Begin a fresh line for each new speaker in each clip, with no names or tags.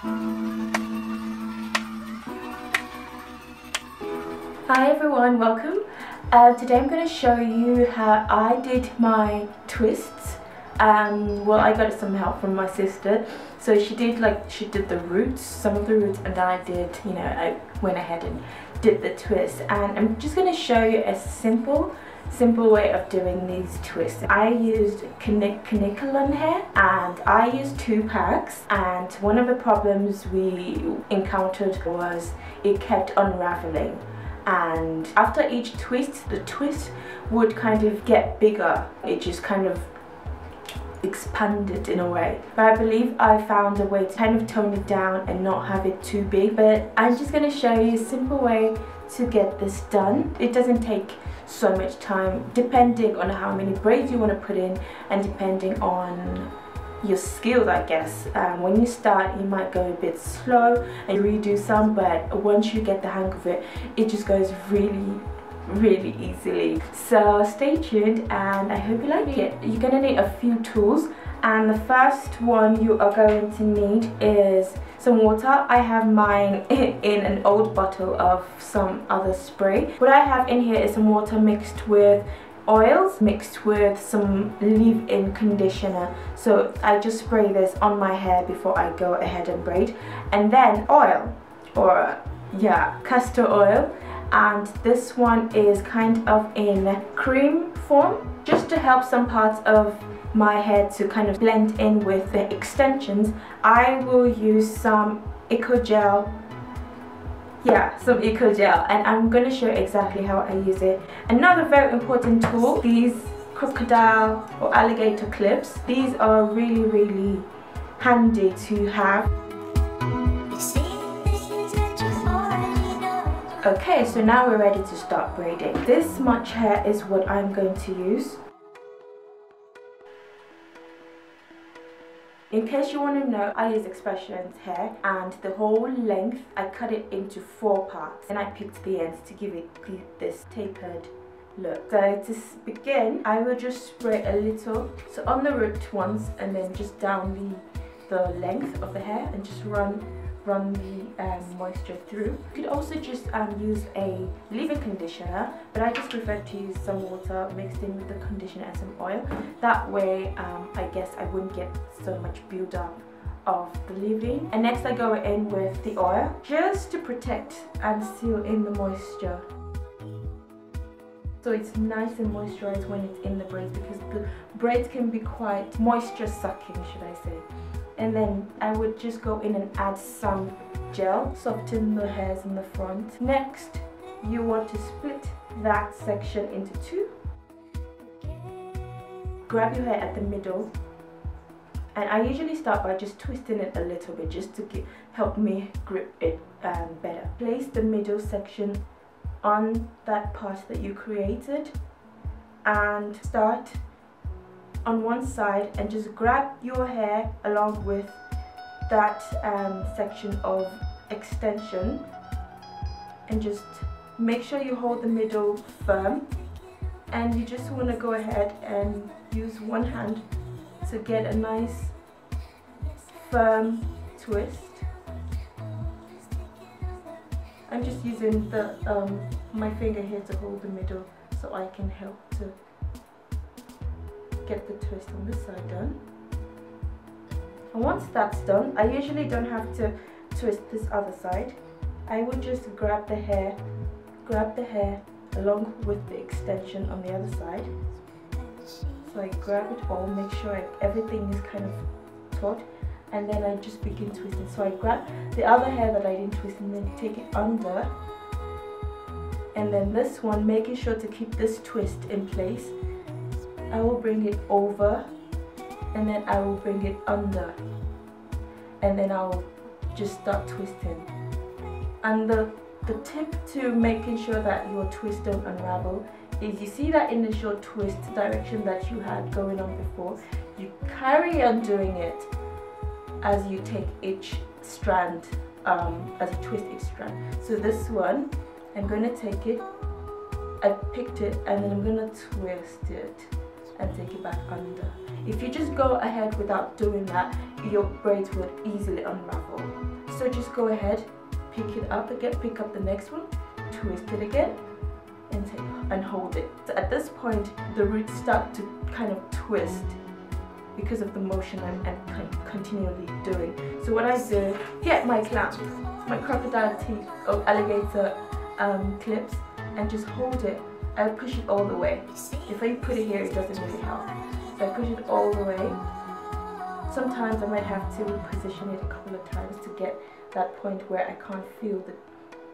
Hi everyone, welcome. Today I'm going to show you how I did my twists. Well, I got some help from my sister. So she did the roots, some of the roots, and then I went ahead and did the twist. And I'm just going to show you a simple way of doing these twists. I used Kanekalon hair and I used 2 packs, and one of the problems we encountered was it kept unraveling. And after each twist, the twist would kind of get bigger. It just kind of expanded in a way. But I believe I found a way to kind of tone it down and not have it too big. But I'm just going to show you a simple way to get this done. It doesn't take so much time, depending on how many braids you want to put in and depending on your skills, I guess. When you start, you might go a bit slow and redo some, but once you get the hang of it, it just goes really easily. So stay tuned and I hope you like it. You're gonna need a few tools, and the first one you are going to need is some water. I have mine in an old bottle of some other spray. What I have in here is some water mixed with oils, mixed with some leave-in conditioner. So I just spray this on my hair before I go ahead and braid. And then oil, or castor oil, and this one is kind of in cream form, just to help some parts of my hair to kind of blend in with the extensions. I will use some Eco Gel. Some Eco Gel, and I'm going to show you exactly how I use it. Another very important tool, these crocodile or alligator clips. These are really handy to have. Okay, so now we're ready to start braiding. This much hair is what I'm going to use. In case you want to know, I use X-Pressions hair, and the whole length I cut it into 4 parts, and I picked the ends to give it this tapered look. So to begin, I will just spray a little, so on the root once, and then just down the length of the hair, and just run the moisture through. You could also just use a leave-in conditioner, but I just prefer to use some water mixed in with the conditioner and some oil. That way I guess I wouldn't get so much build up of the leave-in. And next I go in with the oil, just to protect and seal in the moisture, so it's nice and moisturized when it's in the braids, because the braids can be quite moisture sucking, should I say. And then I would just go in and add some gel, soften the hairs in the front. Next, you want to split that section into 2. Grab your hair at the middle, and I usually start by just twisting it a little bit, just to help me grip it better. Place the middle section on that part that you created, and start on one side and just grab your hair along with that section of extension, and just make sure you hold the middle firm, and you just want to go ahead and use one hand to get a nice firm twist. I'm just using the my finger here to hold the middle, so I can help to get the twist on this side done. And once that's done, I usually don't have to twist this other side. I will just grab the hair along with the extension on the other side. So I grab it all, make sure everything is kind of taut, and then I just begin twisting. So I grab the other hair that I didn't twist and then take it under, and then this one, making sure to keep this twist in place, I will bring it over, and then I will bring it under, and then I'll just start twisting. And the tip to making sure that your twists don't unravel is, you see that initial twist direction that you had going on before, you carry on doing it as you take each strand, as you twist each strand. So this one, I'm going to take it, I picked it, and then I'm going to twist it and take it back under. If you just go ahead without doing that, your braids would easily unravel. So just go ahead, pick it up again, pick up the next one, twist it again, and hold it. So at this point, the roots start to kind of twist because of the motion I'm continually doing. So what I do, get my clamp, my crocodile teeth or alligator clips, and just hold it. I push it all the way. If I put it here, it doesn't really help. So I push it all the way. Sometimes I might have to position it a couple of times to get that point where I can't feel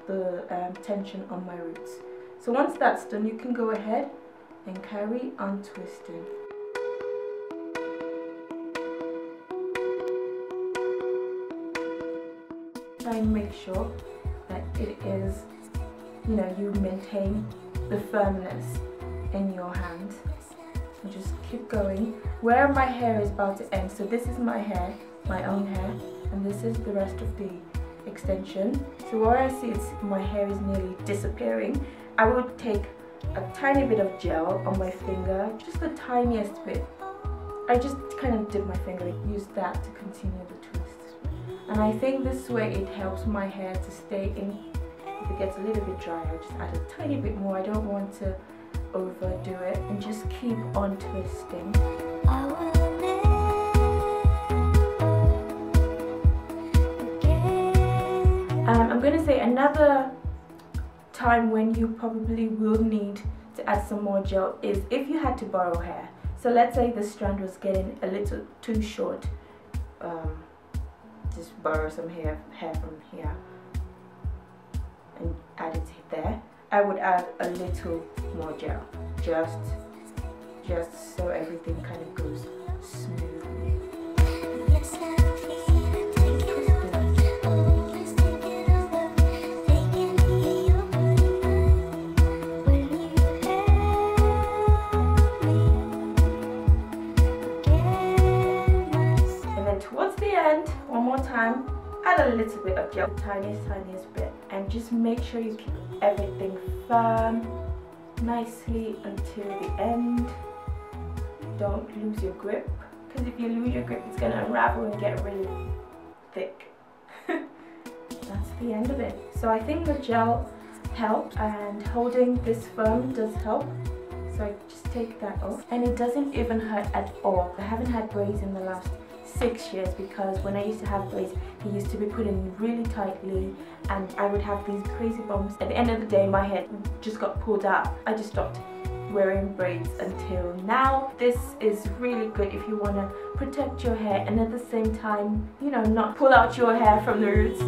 the tension on my roots. So once that's done, you can go ahead and carry on twisting. Try and make sure that it is, you know, you maintain the firmness in your hand. And just keep going. Where my hair is about to end, so this is my hair, my own hair, and this is the rest of the extension. So where I see my hair is nearly disappearing, I would take a tiny bit of gel on my finger, just the tiniest bit. I just kind of dip my finger, use that to continue the twist. And I think this way it helps my hair to stay in. If it gets a little bit dry, I'll just add a tiny bit more. I don't want to overdo it, and just keep on twisting. I'm going to say another time when you probably will need to add some more gel is if you had to borrow hair. So let's say the strand was getting a little too short. Just borrow some hair from here and add it there. I would add a little more gel, just so everything kind of goes smoothly. And then towards the end, one more time, add a little bit of gel, the tiniest bit, and just make sure you keep everything firm nicely until the end. Don't lose your grip, because if you lose your grip, it's going to unravel and get really thick. That's the end of it. So I think the gel helped, and holding this firm does help. So I just take that off, and it doesn't even hurt at all. I haven't had braids in the last 6 years, because when I used to have braids, they used to be put in really tightly and I would have these crazy bumps. At the end of the day, my head just got pulled out. I just stopped wearing braids until now. This is really good if you want to protect your hair and at the same time, you know, not pull out your hair from the roots.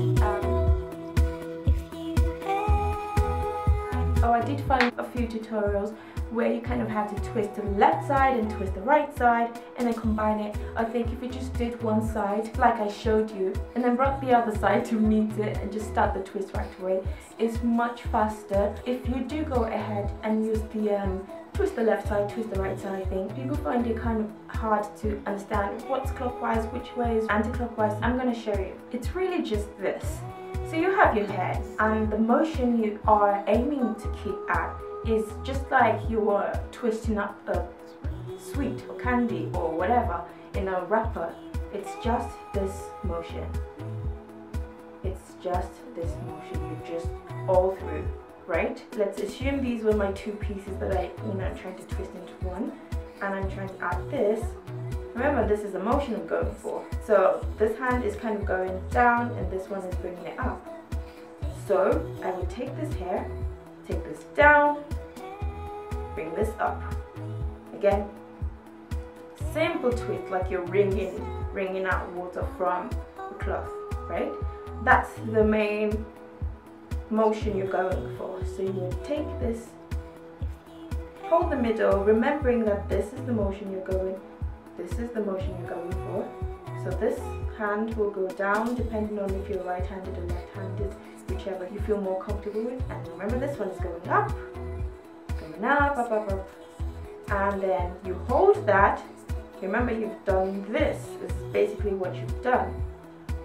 Oh, I did find a few tutorials where you kind of had to twist the left side and twist the right side and then combine it. I think if you just did one side like I showed you and then brought the other side to meet it and just start the twist right away, it's much faster. If you do go ahead and use the twist the left side, twist the right side thing, people find it kind of hard to understand what's clockwise, which way is anti-clockwise. I'm going to show you. It's really just this. So you have your hair and the motion you are aiming to keep at is just like you are twisting up a sweet or candy or whatever in a wrapper. It's just this motion. It's just this motion. You just all through, right? Let's assume these were my two pieces that I, tried to twist into one, and I'm trying to add this. Remember, this is the motion I'm going for. So this hand is kind of going down and this one is bringing it up. So I would take this hair, take this down, bring this up. Again, simple twist like you're wringing out water from the cloth, right? That's the main motion you're going for. So you would take this, hold the middle, remembering that this is the motion you're going, this is the motion you're going for. So this hand will go down depending on if you're right-handed or left-handed, whichever you feel more comfortable with. And remember, this one is going up, up. And then you hold that. Remember, you've done this. This is basically what you've done.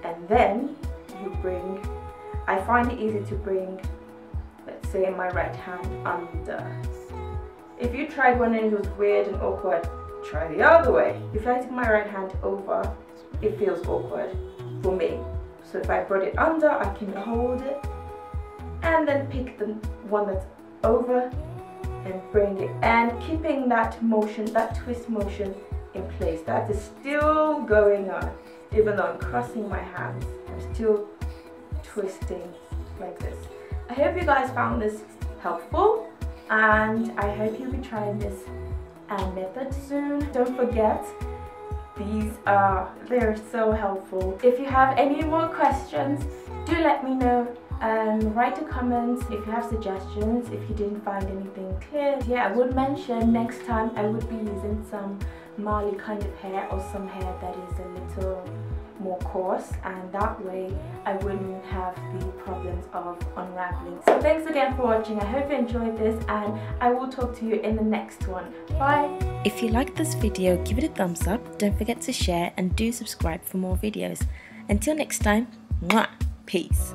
And then you bring, I find it easy to bring, let's say, my right hand under. If you tried one and it was weird and awkward, try the other way. If I take my right hand over, it feels awkward for me. So if I brought it under, I can hold it and then pick the one that's over and bring it, and keeping that motion, that twist motion in place. That is still going on. Even though I'm crossing my hands, I'm still twisting like this. I hope you guys found this helpful, and I hope you'll be trying this method soon. Don't forget, they're so helpful. If you have any more questions, do let me know. Write a comment if you have suggestions, if you didn't find anything clear. Yeah, I would mention next time I would be using some Marley kind of hair, or some hair that is a little more coarse, and that way I wouldn't have the problems of unraveling. So thanks again for watching. I hope you enjoyed this, and I will talk to you in the next one. Bye!
If you liked this video, give it a thumbs up, don't forget to share, and do subscribe for more videos. Until next time, mwah, peace!